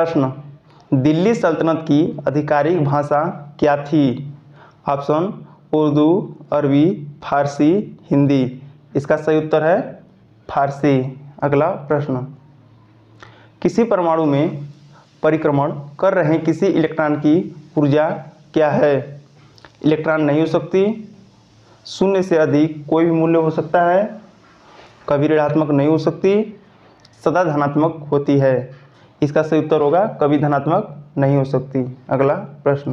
प्रश्न, दिल्ली सल्तनत की आधिकारिक भाषा क्या थी? ऑप्शन उर्दू, अरबी, फारसी, हिंदी। इसका सही उत्तर है फारसी। अगला प्रश्न, किसी परमाणु में परिक्रमण कर रहे किसी इलेक्ट्रॉन की ऊर्जा क्या है? इलेक्ट्रॉन नहीं हो सकती, शून्य से अधिक कोई भी मूल्य हो सकता है, कभी ऋणात्मक नहीं हो सकती, सदा धनात्मक होती है। इसका सही उत्तर होगा कभी धनात्मक नहीं हो सकती। अगला प्रश्न,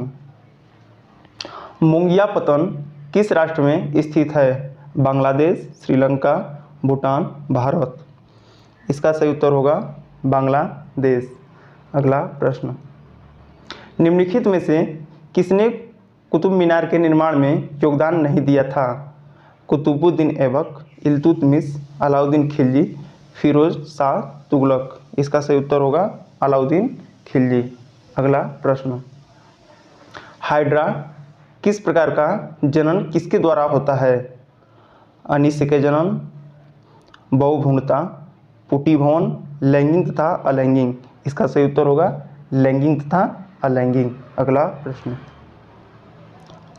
मुंगियापतन किस राष्ट्र में स्थित है? बांग्लादेश, श्रीलंका, भूटान, भारत। इसका सही उत्तर होगा बांग्लादेश। अगला प्रश्न, निम्नलिखित में से किसने कुतुब मीनार के निर्माण में योगदान नहीं दिया था? कुतुबुद्दीन ऐबक, इल्तुतमिश, अलाउद्दीन खिलजी, फिरोज शाह तुगलक। इसका सही उत्तर होगा अलाउद्दीन खिलजी। अगला प्रश्न, हाइड्रा किस प्रकार का जनन किसके द्वारा होता है? अनिष्य के जनन, बहुभ्रूणता, पुटीभवन, लैंगिक तथा अलैंगिक। इसका सही उत्तर होगा लैंगिक तथा अलैंगिक। अगला प्रश्न,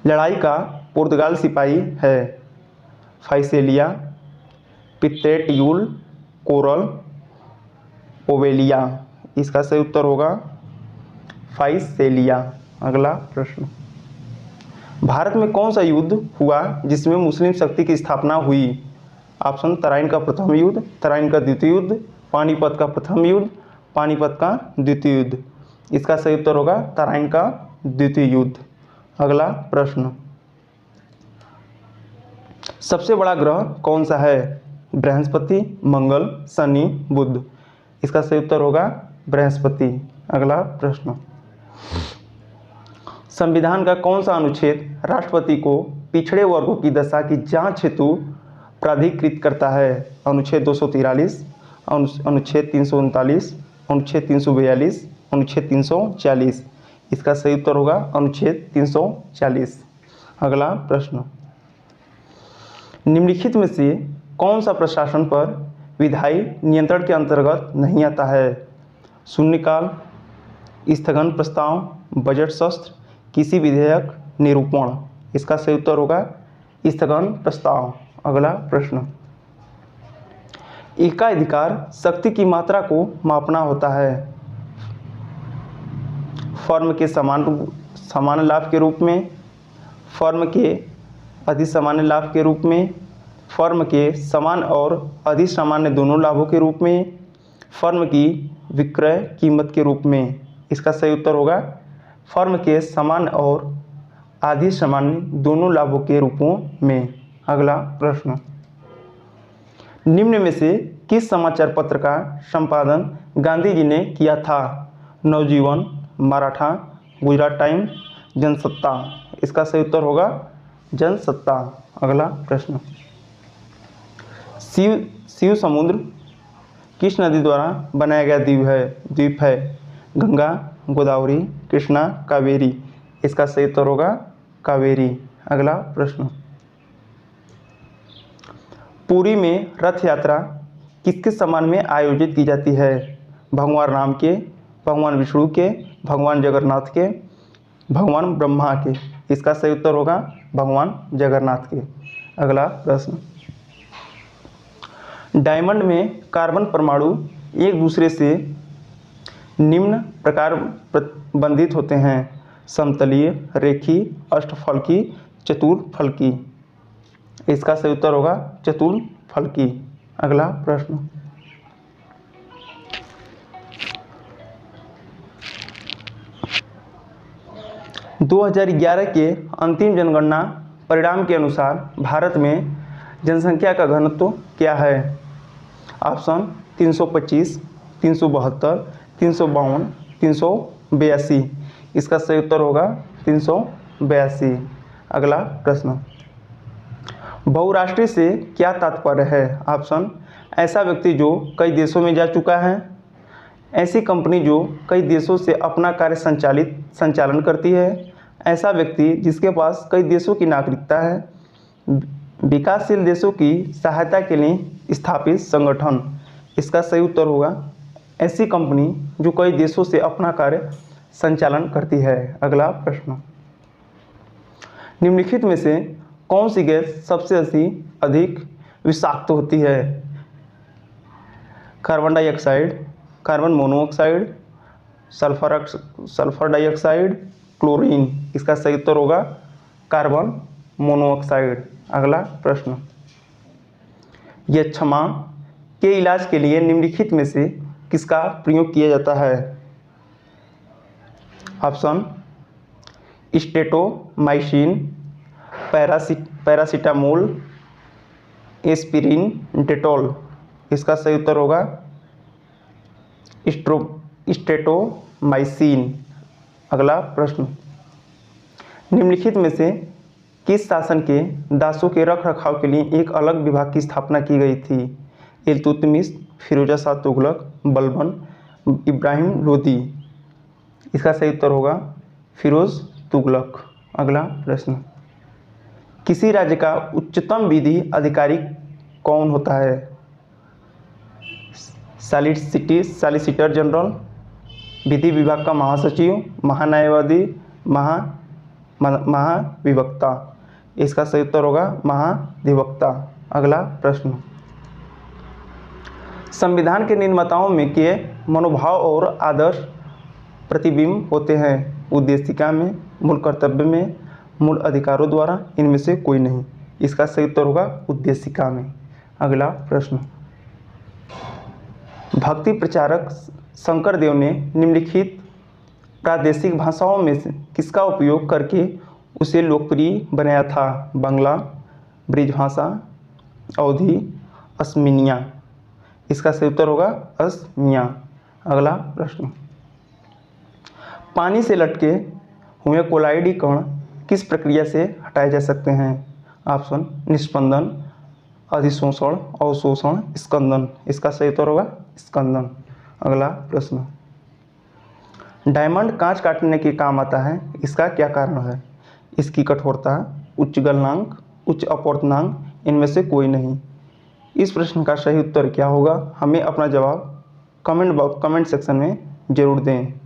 लड़ाई का पुर्तगाल सिपाही है? फाइसेलिया, पित्रेट्यूल, कोरल, ओवेलिया। इसका सही उत्तर होगा फाइसेलिया। अगला प्रश्न, भारत में कौन सा युद्ध हुआ जिसमें मुस्लिम शक्ति की स्थापना हुई? ऑप्शन, तराइन का प्रथम युद्ध, तराइन का द्वितीय युद्ध, पानीपत का प्रथम युद्ध, पानीपत का द्वितीय युद्ध। इसका सही उत्तर होगा तराइन का द्वितीय युद्ध। अगला प्रश्न, सबसे बड़ा ग्रह कौन सा है? बृहस्पति, मंगल, शनि, बुध। इसका सही उत्तर होगा बृहस्पति। अगला प्रश्न, संविधान का कौन सा अनुच्छेद राष्ट्रपति को पिछड़े वर्गों की दशा की जांच हेतु प्राधिकृत करता है? अनुच्छेद 243, अनुच्छेद 339, अनुच्छेद 342, अनुच्छेद 340। इसका सही उत्तर होगा अनुच्छेद 340। अगला प्रश्न, निम्नलिखित में से कौन सा प्रशासन पर विधायी नियंत्रण के अंतर्गत नहीं आता है? शून्यकाल, स्थगन प्रस्ताव, बजट शस्त्र, किसी विधेयक, निरूपण। इसका सही उत्तर होगा स्थगन प्रस्ताव। अगला प्रश्न, एकाधिकार शक्ति की मात्रा को मापना होता है? फर्म के समान लाभ के रूप में, फर्म के अधिसामान्य लाभ के रूप में, फर्म के समान और अधिसामान्य दोनों लाभों के रूप में, फर्म की विक्रय कीमत के रूप में। इसका सही उत्तर होगा फर्म के समान और अधिसामान्य दोनों लाभों के रूपों में। अगला प्रश्न, निम्न में से किस समाचार पत्र का संपादन गांधी जी ने किया था? नवजीवन, मराठा, गुजरात टाइम्स, जनसत्ता। इसका सही उत्तर होगा जनसत्ता। अगला प्रश्न, शिव समुद्र किस नदी द्वारा बनाया गया द्वीप है? गंगा, गोदावरी, कृष्णा, कावेरी। इसका सही उत्तर होगा कावेरी। अगला प्रश्न, पुरी में रथ यात्रा किसके सम्मान में आयोजित की जाती है? भगवान राम के, भगवान विष्णु के, भगवान जगन्नाथ के, भगवान ब्रह्मा के। इसका सही उत्तर होगा भगवान जगन्नाथ के। अगला प्रश्न, डायमंड में कार्बन परमाणु एक दूसरे से निम्न प्रकार बंधित होते हैं? समतलीय, रेखीय, अष्टफलकी, चतुर्फलकी। इसका सही उत्तर होगा चतुर्फलकी। अगला प्रश्न, 2011 के अंतिम जनगणना परिणाम के अनुसार भारत में जनसंख्या का घनत्व क्या है? ऑप्शन, 325, 372, 352, 382। इसका सही उत्तर होगा 382। अगला प्रश्न, बहुराष्ट्रीय से क्या तात्पर्य है? ऑप्शन, ऐसा व्यक्ति जो कई देशों में जा चुका है, ऐसी कंपनी जो कई देशों से अपना कार्य संचालन करती है, ऐसा व्यक्ति जिसके पास कई देशों की नागरिकता है, विकासशील देशों की सहायता के लिए स्थापित संगठन। इसका सही उत्तर होगा ऐसी कंपनी जो कई देशों से अपना कार्य संचालन करती है। अगला प्रश्न, निम्नलिखित में से कौन सी गैस सबसे अधिक विषाक्त होती है? Carbon dioxide, carbon monoxide, sulphur dioxide, chlorine. इसका सही उत्तर होगा कार्बन मोनोऑक्साइड। अगला प्रश्न, यक्ष्मा के इलाज के लिए निम्नलिखित में से किसका प्रयोग किया जाता है? Option, streptomycin, paracetamol, aspirin, Dettol. इसका सही उत्तर होगा स्टेटोमाइसिन। अगला प्रश्न, निम्नलिखित में से किस शासन के दासों के रख रखाव के लिए एक अलग विभाग की स्थापना की गई थी? इल्तुतमिश, फिरोजा शाह तुगलक, बलबन, इब्राहिम लोदी। इसका सही उत्तर होगा फिरोज तुगलक। अगला प्रश्न, किसी राज्य का उच्चतम विधि अधिकारी कौन होता है? सॉलिसिटर जनरल, विधि विभाग का महासचिव, महान्यायवादी, महाधिवक्ता। इसका सही उत्तर होगा महाधिवक्ता। अगला प्रश्न, संविधान के निर्माताओं में के मनोभाव और आदर्श प्रतिबिंब होते हैं? उद्देशिका में, मूल कर्तव्य में, मूल अधिकारों द्वारा, इनमें से कोई नहीं। इसका सही उत्तर होगा उद्देशिका में। अगला प्रश्न, भक्ति प्रचारक शंकरदेव ने निम्नलिखित प्रादेशिक भाषाओं में से किसका उपयोग करके उसे लोकप्रिय बनाया था? बांग्ला, ब्रिजभाषा, अवधी, असमिया। इसका सही उत्तर होगा असमिया। अगला प्रश्न, पानी से लटके हुए कोलाइडी कण किस प्रक्रिया से हटाए जा सकते हैं? ऑप्शन, निस्पंदन, अधिशोषण, अवशोषण, स्कंदन। इसका सही उत्तर होगा स्कंदन। अगला प्रश्न, डायमंड कांच काटने के काम आता है, इसका क्या कारण है? इसकी कठोरता, उच्च गलनांक, उच्च अपवर्तनांक, इनमें से कोई नहीं। इस प्रश्न का सही उत्तर क्या होगा? हमें अपना जवाब कमेंट सेक्शन में जरूर दें।